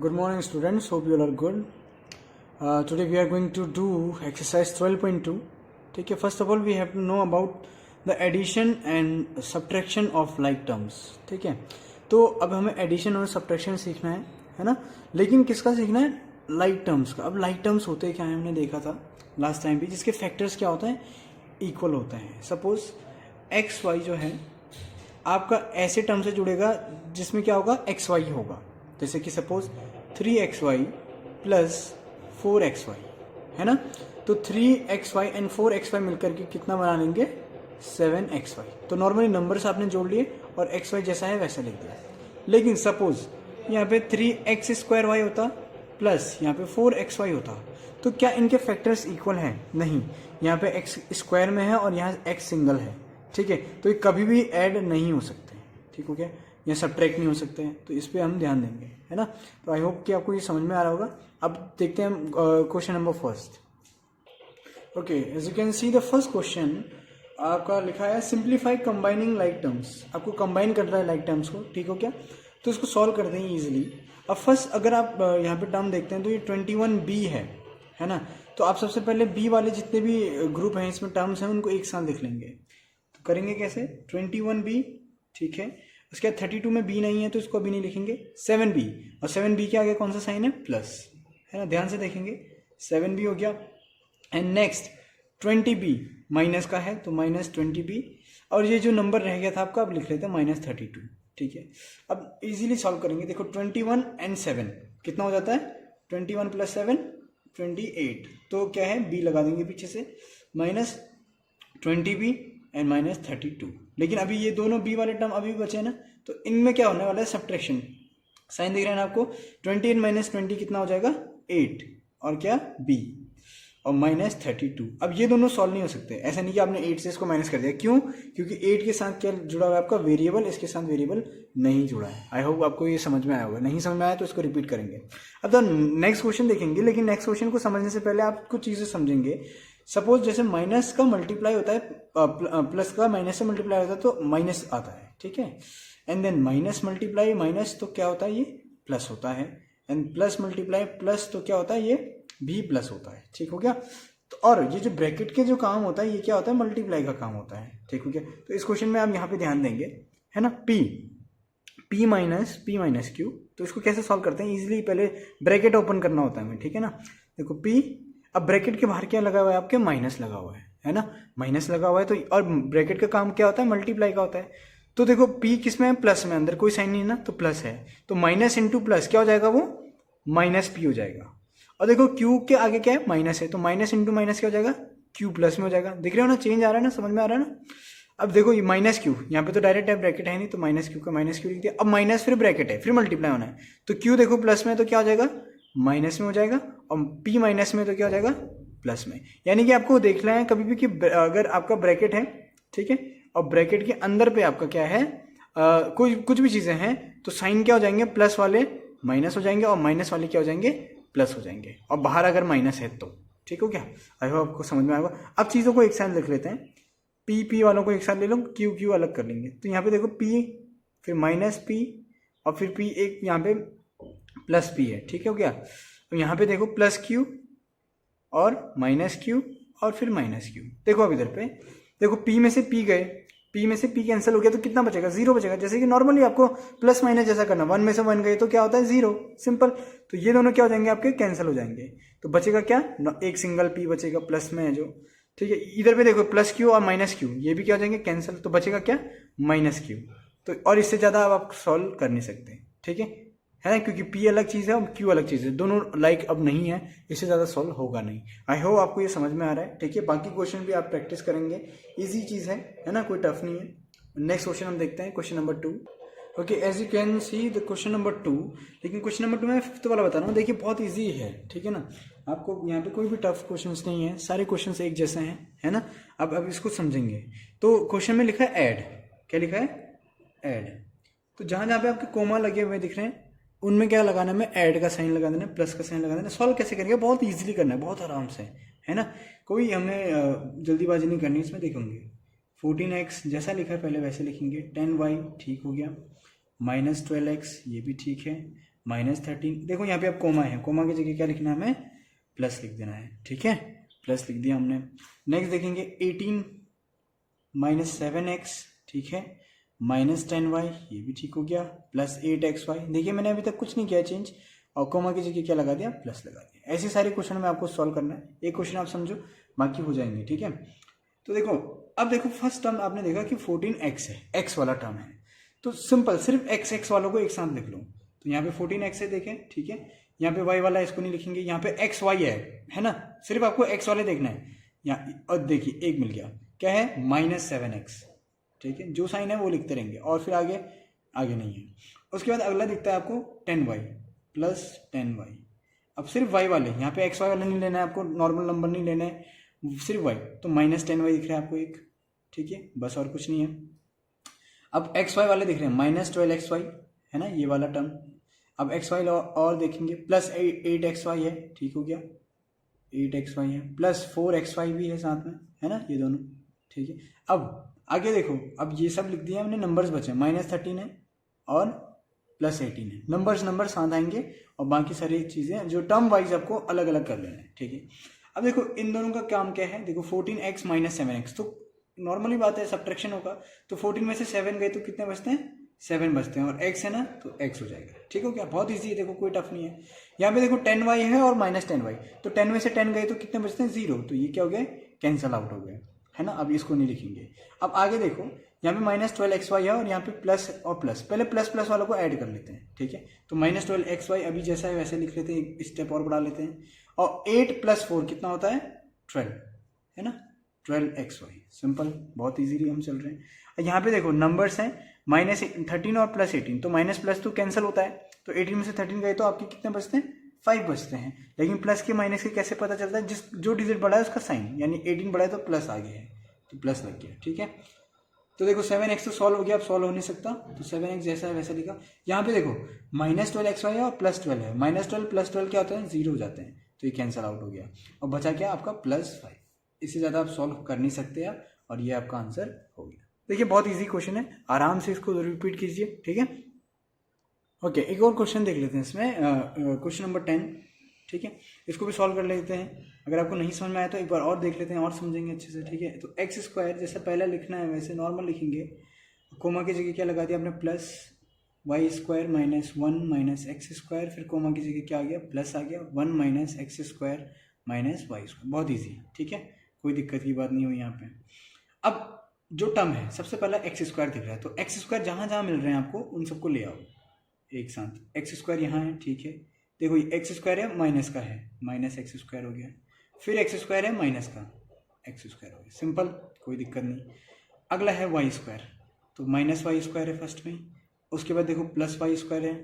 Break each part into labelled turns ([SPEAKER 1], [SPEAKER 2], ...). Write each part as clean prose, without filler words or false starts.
[SPEAKER 1] Good morning, students. Hope you all are good. Today we are going to do exercise 12.2. ठीक है. First of all, we have to know about the addition and subtraction of like terms. ठीक है. तो अब हमें addition और subtraction सीखना है ना. लेकिन किसका सीखना है? like terms का. अब like terms होते क्या है, हमने देखा था लास्ट टाइम भी, जिसके फैक्टर्स क्या होते हैं, इक्वल होते हैं. सपोज एक्स वाई जो है आपका ऐसे टर्म से जुड़ेगा जिसमें क्या होगा, एक्स वाई होगा. जैसे कि सपोज 3xy प्लस 4xy है ना. तो 3xy एंड 4xy मिलकर के कितना बना लेंगे, 7xy. तो नॉर्मली नंबर्स आपने जोड़ लिए और xy जैसा है वैसा लिख दिया. लेकिन सपोज यहाँ पे 3x² होता प्लस यहाँ पे 4xy होता, तो क्या इनके फैक्टर्स इक्वल हैं? नहीं. यहाँ पे x स्क्वायर में है और यहाँ x सिंगल है. ठीक है. तो ये कभी भी ऐड नहीं हो सकते. ठीक हो गया. या सब्ट्रैक्ट नहीं हो सकते हैं. तो इस पे हम ध्यान देंगे, है ना. तो आई होप कि आपको ये समझ में आ रहा होगा. अब देखते हैं हम question number first. Okay, as you can see the first question आपका लिखा है सिंप्लीफाई कंबाइनिंग लाइक टर्म्स. आपको कंबाइन कर रहा है लाइक टर्म्स को. ठीक हो क्या. तो इसको सॉल्व कर देंगे इजीली. अब फर्स्ट अगर आप यहाँ पे टर्म देखते हैं तो ये 21b है ना. तो आप सबसे पहले b वाले जितने भी ग्रुप हैं इसमें टर्म्स हैं उनको एक साथ लिख लेंगे. तो करेंगे कैसे, 21b. ठीक है. उसके बाद 32 में b नहीं है तो इसको अभी नहीं लिखेंगे. 7b, और 7b के आगे कौन सा साइन है, प्लस, है ना. ध्यान से देखेंगे. 7b हो गया. एंड नेक्स्ट 20b माइनस का है तो -20b. और ये जो नंबर रह गया था आपका, अब लिख लेते हैं -32. ठीक है. अब इजीली सॉल्व करेंगे. देखो 21 एंड 7 कितना हो जाता है, 21 + 7 28. तो क्या है, b लगा देंगे पीछे से, -20b एंड -32. लेकिन अभी ये दोनों b वाले टर्म अभी भी बचे ना, तो इनमें क्या होने वाला है, सब्ट्रैक्शन. साइन दिख रहा है ना आपको. 28 - 20 कितना हो जाएगा, 8. और क्या, b और -32. अब ये दोनों सॉल्व नहीं हो सकते. ऐसा नहीं कि आपने 8 से इसको माइनस कर दिया. क्यों? क्योंकि 8 के साथ क्या जुड़ा हुआ है आपका, वेरिएबल. इसके साथ वेरिएबल नहीं जुड़ा है. आई होप आपको ये समझ में आया होगा. नहीं समझ में आया तो इसको रिपीट करेंगे. अब तो नेक्स्ट क्वेश्चन देखेंगे. लेकिन नेक्स्ट क्वेश्चन को समझने से पहले आप कुछ चीजें समझेंगे. सपोज जैसे माइनस का मल्टीप्लाई होता है, प्लस का माइनस से मल्टीप्लाई होता है तो माइनस आता है. ठीक है. And then minus multiply minus तो क्या होता है, ये प्लस होता है. एंड प्लस मल्टीप्लाई प्लस तो क्या होता है, ये भी प्लस होता है. ठीक हो गया. तो और ये जो ब्रैकेट के जो काम होता है, ये क्या होता है, मल्टीप्लाई का काम होता है. ठीक हो गया. तो इस क्वेश्चन में आप यहाँ पे ध्यान देंगे, है ना. p minus q. तो इसको कैसे सॉल्व करते हैं इजीली. पहले ब्रैकेट ओपन करना होता है हमें. ठीक है ना. देखो p, अब ब्रैकेट के बाहर क्या लगा हुआ है आपके, माइनस लगा हुआ है ना. माइनस लगा हुआ है तो, और ब्रैकेट का काम क्या होता है, मल्टीप्लाई का होता है. तो देखो p किस में है, प्लस में. अंदर कोई साइन नहीं है ना, तो प्लस है. तो माइनस इंटू प्लस क्या हो जाएगा, वो -p हो जाएगा. और देखो q के आगे क्या है, माइनस है. तो माइनस इंटू माइनस क्या हो जाएगा, q प्लस में हो जाएगा. दिख रहे हो ना, चेंज आ रहा है ना, समझ में आ रहा है ना. अब देखो ये -q, यहाँ पे तो डायरेक्ट है, ब्रैकेट है नहीं, तो -q का -q लिख दिया. अब माइनस फिर ब्रैकेट है, फिर मल्टीप्लाई होना है. तो q देखो प्लस में तो क्या हो जाएगा, माइनस में हो जाएगा. और p माइनस में तो क्या हो जाएगा, प्लस में. यानी कि आपको देखना है कभी भी कि अगर आपका ब्रैकेट है, ठीक है, और ब्रैकेट के अंदर पे आपका क्या है, कुछ भी चीजें हैं, तो साइन क्या हो जाएंगे, प्लस वाले माइनस हो जाएंगे और माइनस वाले क्या हो जाएंगे, प्लस हो जाएंगे. और बाहर अगर माइनस है तो. ठीक हो क्या. आई होप आपको समझ में आएगा. अब चीजों को एक साथ लिख लेते हैं. p वालों को एक साथ ले लो, q अलग कर लेंगे. तो यहाँ पे देखो p, फिर -p, और फिर p एक यहाँ पे +p है. ठीक है क्या. तो यहाँ पे देखो +q और -q और फिर -q. देखो अब इधर पे देखो p में से p गए, p में से p कैंसिल हो गया तो कितना बचेगा, 0 बचेगा. जैसे कि नॉर्मली आपको प्लस माइनस जैसा करना, 1 में से 1 गए तो क्या होता है, 0. सिंपल. तो ये दोनों क्या हो जाएंगे आपके, कैंसिल हो जाएंगे. तो बचेगा क्या, एक सिंगल p बचेगा प्लस में है जो. ठीक है. इधर पे देखो +q और -q ये भी क्या हो जाएंगे, कैंसिल. तो बचेगा क्या, -q. तो और इससे ज्यादा आप सॉल्व कर नहीं सकते. ठीक है ना, क्योंकि p अलग चीज है और q अलग चीज है, दोनों लाइक अब नहीं है, इससे ज्यादा सॉल्व होगा नहीं. आई होप आपको ये समझ में आ रहा है. ठीक है. बाकी क्वेश्चन भी आप प्रैक्टिस करेंगे, इजी चीज है ना, कोई टफ नहीं है. नेक्स्ट क्वेश्चन हम देखते हैं, question number 2. Okay, as you can see the question number 2. लेकिन क्वेश्चन नंबर 2 में 5th वाला बता रहा हूँ. देखिए बहुत ईजी है. ठीक है ना. आपको यहाँ पे कोई भी टफ क्वेश्चन नहीं है, सारे क्वेश्चन एक जैसे हैं, है ना. अब इसको समझेंगे. तो क्वेश्चन में लिखा है ऐड. क्या लिखा है, ऐड. तो जहां जहां पे आपके कोमा लगे हुए दिख रहे हैं उनमें क्या लगाना है, ऐड का साइन लगा देना, प्लस का साइन लगा देना. सॉल्व कैसे करेंगे, बहुत इजीली करना है, बहुत आराम से, है ना. कोई हमें जल्दीबाजी नहीं करनी इसमें. देखेंगे 14x जैसा लिखा है पहले वैसे लिखेंगे. 10y ठीक हो गया. -12x ये भी ठीक है. -13। देखो यहाँ पे अब कोमा है, कोमा की जगह क्या लिखना है हमें, प्लस लिख देना है, ठीक है, प्लस लिख दिया हमने। नेक्स्ट देखेंगे 18 - 7x, ठीक है, -10y, ये भी ठीक हो गया, प्लस 8xy। देखिए मैंने अभी तक कुछ नहीं किया चेंज, और कोमा की जगह क्या लगा दिया, प्लस लगा दिया। ऐसे सारे क्वेश्चन में आपको सॉल्व करना है, एक क्वेश्चन आप समझो बाकी हो जाएंगे, ठीक है। तो देखो अब देखो फर्स्ट टर्म आपने देखा कि 14x है, x वाला टर्म है, तो सिंपल सिर्फ x वालों को एक साथ लिख लो। तो यहाँ पे 14x है, देखें, ठीक है, यहाँ पे y वाला इसको नहीं लिखेंगे, यहाँ पे xy है ना, सिर्फ आपको x वाले देखना है यहाँ। और देखिए एक मिल गया, क्या है, -7x, ठीक है, जो साइन है वो लिखते रहेंगे, और फिर आगे आगे नहीं है। उसके बाद अगला दिखता है आपको 10y + 10y। अब सिर्फ y वाले, यहाँ पे xy वाला नहीं लेना है आपको, नॉर्मल नंबर नहीं लेना है, सिर्फ y, तो -10y दिख रहा है आपको एक, ठीक है, बस और कुछ नहीं है। अब xy वाले दिख रहे हैं, -12xy है ना, ये वाला टर्म। अब xy और देखेंगे, +8xy है, ठीक हो गया, 8xy है, +4xy भी है साथ में, है ना, ये दोनों, ठीक है। अब आगे देखो, अब ये सब लिख दिया हमने, नंबर्स बचे, -13 है और +18 है, नंबर साथ आएंगे, और बाकी सारी चीज़ें जो टर्म वाइज आपको अलग अलग कर लेना है, ठीक है। अब देखो इन दोनों का काम क्या है, देखो 14x - 7x, तो नॉर्मली बात है सब्ट्रैक्शन होगा, तो 14 में से 7 गए तो कितने बचते हैं, 7 बचते हैं, और x है ना तो x हो जाएगा, ठीक हो गया, बहुत ईजी है, देखो कोई टफ नहीं है। यहाँ पे देखो 10y है और -10y, तो 10 में से 10 गए तो कितने बचते हैं, 0, तो ये क्या हो गया, कैंसल आउट हो गया, है ना। अब इसको नहीं लिखेंगे। अब आगे देखो, यहाँ पे -12xy है और यहाँ पे प्लस और प्लस, पहले प्लस वालों को ऐड कर लेते हैं, ठीक है। तो -12xy अभी जैसा है वैसे लिख लेते हैं, एक स्टेप और बढ़ा लेते हैं, और 8 + 4 कितना होता है, 12, है ना, 12xy, सिंपल, बहुत इजीली हम चल रहे हैं। यहाँ पे देखो नंबर्स हैं, -13 और +18, तो माइनस प्लस तो कैंसिल होता है, तो 18 में से 13 गए तो आपके कितने बचते हैं, 5 बचते हैं। लेकिन प्लस के माइनस के कैसे पता चलता है, जो डिजिट बढ़ा है उसका साइन, यानी 18 बढ़ा है तो प्लस आगे है, तो प्लस लग गया, ठीक है। तो देखो 7x तो सॉल्व हो गया, अब सॉल्व हो नहीं सकता, तो 7x जैसा है वैसा लिखा। यहाँ पे देखो -12xy है और +12 है, -12 + 12 क्या होता है, 0 हो जाते हैं, तो ये कैंसिल आउट हो गया, और बचा क्या आपका +5। इससे ज़्यादा आप सॉल्व कर नहीं सकते आप, और ये आपका आंसर हो गया। देखिए बहुत इजी क्वेश्चन है, आराम से इसको रिपीट कीजिए, ठीक है। ओके, एक और क्वेश्चन देख लेते हैं इसमें, क्वेश्चन नंबर 10, ठीक है, इसको भी सॉल्व कर लेते हैं। अगर आपको नहीं समझ में आया तो एक बार और देख लेते हैं, और समझेंगे अच्छे से, ठीक है। तो x² जैसे पहले लिखना है वैसे नॉर्मल लिखेंगे, कोमा की जगह क्या लगा दिया आपने, +y² - 1 - x², फिर कोमा की जगह क्या आ गया, प्लस आ गया, 1 - x² - y², बहुत ईजी, ठीक है, कोई दिक्कत की बात नहीं हुई यहाँ पे। अब जो टर्म है, सबसे पहला x² दिख रहा है, तो x² जहाँ जहाँ मिल रहे हैं आपको उन सबको ले आओ एक साथ। x² यहाँ है, ठीक है, देखो x² है, माइनस का है, -x² हो गया, फिर x² है, माइनस का x² हो गया, सिंपल, कोई दिक्कत नहीं। अगला है y², तो -y² है फर्स्ट में, उसके बाद देखो +y² है,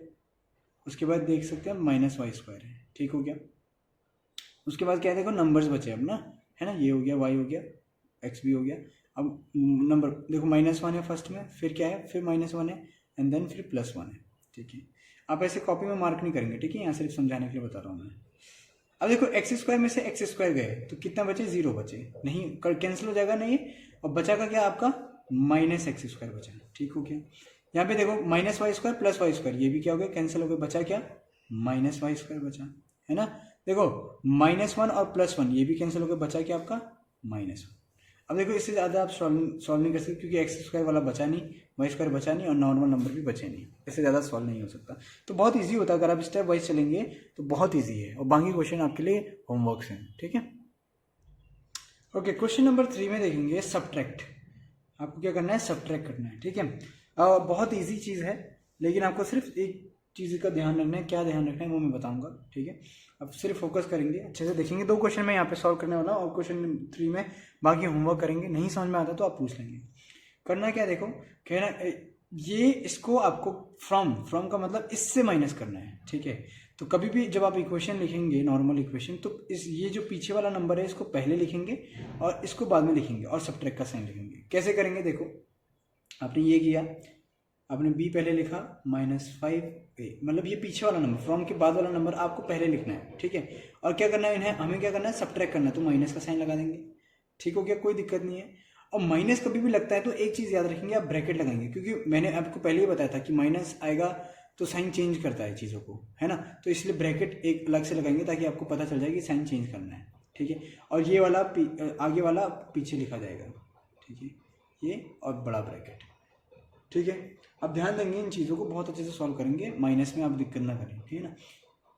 [SPEAKER 1] उसके बाद देख सकते हैं -y² है, ठीक हो गया। उसके बाद क्या है, देखो नंबर्स बचे अब ना, है ना, ये हो गया, y हो गया, x भी हो गया। अब नंबर देखो -1 है फर्स्ट में, फिर क्या है, फिर -1 है, एंड देन फिर +1 है, ठीक है। आप ऐसे कॉपी में मार्क नहीं करेंगे, ठीक है, यहाँ सिर्फ समझाने के लिए बता रहा हूँ मैं। अब देखो x² में से x² गए तो कितना बचे, 0 बचे, नहीं कैंसिल हो जाएगा नहीं, और बचा का क्या आपका -x² बचा, ठीक हो गया। यहाँ पे देखो -y² + y², ये भी क्या हो गया, कैंसिल हो गया, बचा क्या, -y² बचा, है ना। देखो -1 और +1 ये भी कैंसिल हो गया, बचा क्या आपका -1। अब देखो इससे ज़्यादा आप सॉल्व नहीं कर सकते, क्योंकि x² वाला बचा नहीं, y² बचा नहीं, और नॉर्मल नंबर भी बचे नहीं, इससे ज़्यादा सॉल्व नहीं हो सकता। तो बहुत इजी होता है, अगर आप स्टेप वाइज चलेंगे तो बहुत इजी है, और बाकी क्वेश्चन आपके लिए होमवर्क्स हैं, ठीक है। ओके, क्वेश्चन नंबर 3 में देखेंगे सब्ट्रैक्ट। आपको क्या करना है, सब्ट्रैक्ट करना है, ठीक है। बहुत ईजी चीज़ है, लेकिन आपको सिर्फ एक चीज़ का ध्यान रखना है, क्या ध्यान रखना है वो मैं बताऊंगा, ठीक है। अब सिर्फ फोकस करेंगे, अच्छे से देखेंगे, 2 क्वेश्चन मैं यहाँ पे सॉल्व करने वाला हूँ, और क्वेश्चन 3 में बाकी होमवर्क करेंगे, नहीं समझ में आता तो आप पूछ लेंगे। करना क्या, देखो कहना ये, इसको आपको फ्रॉम का मतलब इससे माइनस करना है, ठीक है। तो कभी भी जब आप इक्वेशन लिखेंगे, नॉर्मल इक्वेशन, तो ये जो पीछे वाला नंबर है इसको पहले लिखेंगे और इसको बाद में लिखेंगे, और सब्ट्रैक्ट का साइन लिखेंगे। कैसे करेंगे, देखो आपने ये किया, आपने b पहले लिखा, -5a, मतलब ये पीछे वाला नंबर, फ्रॉम के बाद वाला नंबर आपको पहले लिखना है, ठीक है। और क्या करना है, इन्हें हमें क्या करना है, सब्ट्रैक्ट करना है, तो माइनस का साइन लगा देंगे, ठीक हो गया, कोई दिक्कत नहीं है। और माइनस कभी भी लगता है तो एक चीज़ याद रखेंगे, आप ब्रैकेट लगाएंगे, क्योंकि मैंने आपको पहले ही बताया था कि माइनस आएगा तो साइन चेंज करता है चीज़ों को, है ना। तो इसलिए ब्रैकेट एक अलग से लगाएंगे ताकि आपको पता चल जाए कि साइन चेंज करना है, ठीक है। और ये वाला आगे वाला पीछे लिखा जाएगा, ठीक है, ये और बड़ा ब्रैकेट, ठीक है। अब ध्यान देंगे इन चीज़ों को, बहुत अच्छे से सॉल्व करेंगे, माइनस में आप दिक्कत ना करें, ठीक है ना।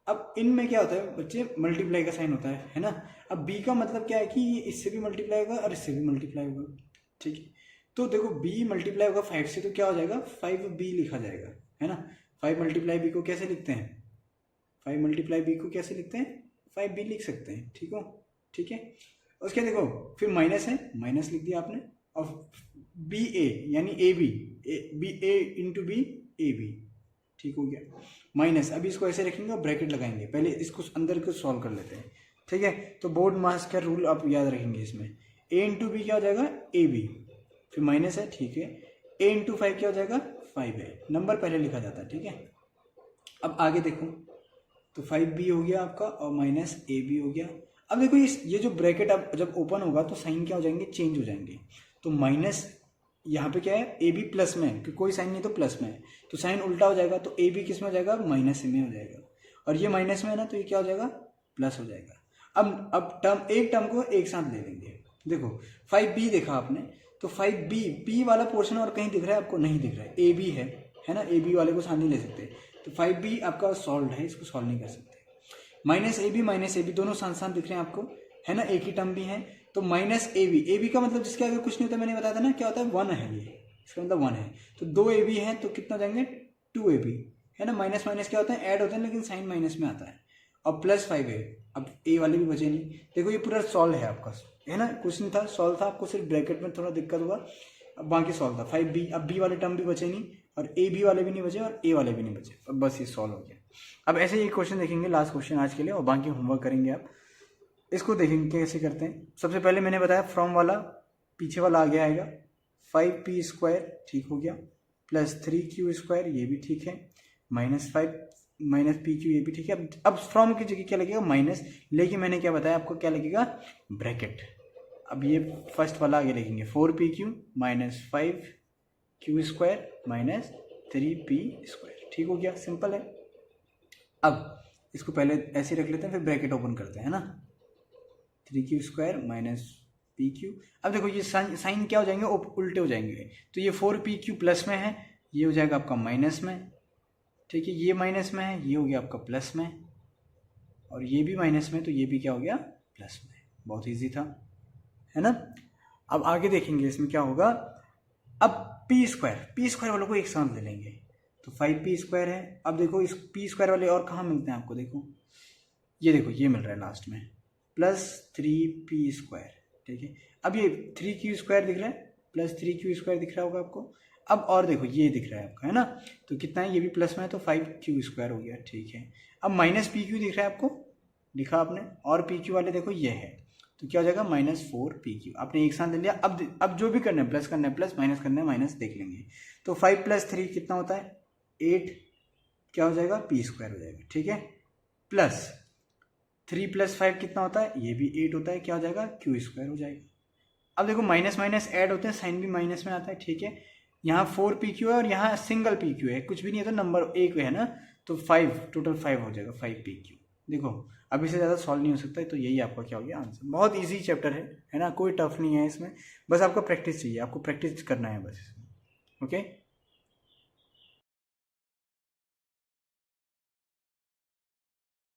[SPEAKER 1] अब इनमें क्या होता है बच्चे, मल्टीप्लाई का साइन होता है ना। अब बी का मतलब क्या है कि ये इससे भी मल्टीप्लाई होगा और इससे भी मल्टीप्लाई होगा, ठीक है। तो देखो बी मल्टीप्लाई होगा 5 से, तो क्या हो जाएगा 5b लिखा जाएगा, है ना। 5 मल्टीप्लाई बी को कैसे लिखते हैं, 5 मल्टीप्लाई बी को कैसे लिखते हैं, 5b लिख सकते हैं, ठीक है। उसके देखो फिर माइनस है, माइनस लिख दिया आपने, और बी ए यानी a b a into b a b, ठीक हो गया। माइनस, अभी इसको ऐसे रखेंगे और ब्रैकेट लगाएंगे, पहले इसको अंदर को सॉल्व कर लेते हैं, ठीक है। तो बोर्ड मास का रूल आप याद रखेंगे, इसमें a इंटू बी क्या हो जाएगा ए बी, फिर माइनस है, ठीक है। a इंटू 5 क्या हो जाएगा 5 है, नंबर पहले लिखा जाता है, ठीक है। अब आगे देखो, तो 5b हो गया आपका और माइनस ab हो गया। अब देखो ये जो ब्रैकेट अब जब ओपन होगा तो साइन क्या हो जाएंगे, चेंज हो जाएंगे। तो माइनस यहाँ पे क्या है, ए बी प्लस में है, क्योंकि कोई साइन नहीं तो प्लस में है, तो साइन उल्टा हो जाएगा, तो ए बी किस में हो जाएगा, माइनस में हो जाएगा। और ये माइनस में है ना, तो ये क्या हो जाएगा, प्लस हो जाएगा। अब टर्म, एक टर्म को एक साथ ले लेंगे। देखो 5b देखा आपने, तो 5b वाला पोर्शन और कहीं दिख रहा है आपको, नहीं दिख रहा है, ए बी है ना, ए बी वाले को साथ नहीं ले सकते, तो 5b आपका सॉल्व है, इसको सॉल्व नहीं कर सकते। माइनस ए बी दोनों साथ साथ दिख रहे हैं आपको, है ना, एक ही टर्म भी है। तो माइनस ए बी का मतलब जिसके आगे कुछ नहीं होता, मैंने बताया था ना, क्या होता है 1 है, ये इसका मतलब 1 है। तो 2 ए बी है तो कितना जाएंगे 2 ए बी, है ना। माइनस माइनस क्या होता है, ऐड होता है, लेकिन साइन माइनस में आता है। और प्लस 5 है, अब ए वाले भी बचे नहीं। देखो ये पूरा सॉल्व है आपका, है ना, कुछ नहीं था, सॉल्व था, आपको सिर्फ ब्रैकेट में थोड़ा दिक्कत होगा, अब बाकी सॉल्व था। 5b, अब बी वाले टर्म भी बचे नहीं, और ए बी वाले भी नहीं बचे, और ए वाले भी नहीं बचे, अब बस ये सॉल्व हो गया। अब ऐसे ही क्वेश्चन देखेंगे, लास्ट क्वेश्चन आज के लिए, और बाकी होमवर्क करेंगे आप। इसको देखेंगे कैसे करते हैं। सबसे पहले मैंने बताया फ्रॉम वाला पीछे वाला आगे आएगा, 5p² ठीक हो गया, प्लस 3q², ये भी ठीक है, -5 -pq, ये भी ठीक है। अब फ्रॉम की जगह क्या लगेगा, माइनस, लेकिन मैंने क्या बताया आपको, क्या लगेगा, ब्रैकेट। अब ये फर्स्ट वाला आगे लिखेंगे, 4pq -5q² -3p², ठीक हो गया, सिंपल है। अब इसको पहले ऐसे रख लेते हैं, फिर ब्रैकेट ओपन करते हैं ना, 3q² -pq। अब देखो ये साइन क्या हो जाएंगे, उल्टे हो जाएंगे, तो ये 4pq प्लस में है, ये हो जाएगा आपका माइनस में, ठीक है। ये माइनस में है, ये हो गया आपका प्लस में, और ये भी माइनस में, तो ये भी क्या हो गया प्लस में। बहुत इजी था, है ना। अब आगे देखेंगे इसमें क्या होगा। अब p² वालों को एक साथ ले लेंगे, तो 5p² है। अब देखो इस p² वाले और कहाँ मिलते हैं आपको, देखो ये देखो, ये मिल रहा है लास्ट में, प्लस 3p², ठीक है। अब ये 3q² दिख रहा है, प्लस 3q² दिख रहा होगा आपको। अब और देखो ये दिख रहा है आपका, है ना, तो कितना है, ये भी प्लस में है, तो 5q² हो गया, ठीक है। अब -pq दिख रहा है आपको, लिखा आपने, और pq वाले देखो ये है, तो क्या हो जाएगा -4pq, आपने एक साथ ले लिया। अब जो भी करना है, प्लस करना है प्लस, माइनस करना है माइनस, देख लेंगे। तो 5 + 3 कितना होता है 8, क्या हो जाएगा p² हो जाएगा, ठीक है। प्लस 3 + 5 कितना होता है, ये भी 8 होता है, क्या हो जाएगा q² हो जाएगा। अब देखो माइनस माइनस ऐड होते हैं, साइन भी माइनस में आता है, ठीक है। यहाँ 4pq है और यहाँ सिंगल pq है, कुछ भी नहीं है, तो नंबर एक है ना, तो 5, टोटल 5 हो जाएगा, 5pq। देखो अब इससे ज़्यादा सॉल्व नहीं हो सकता है, तो यही आपका क्या हो गया आंसर। बहुत इजी चैप्टर है ना, कोई टफ नहीं है इसमें, बस आपको प्रैक्टिस चाहिए, आपको प्रैक्टिस करना है बस, ओके।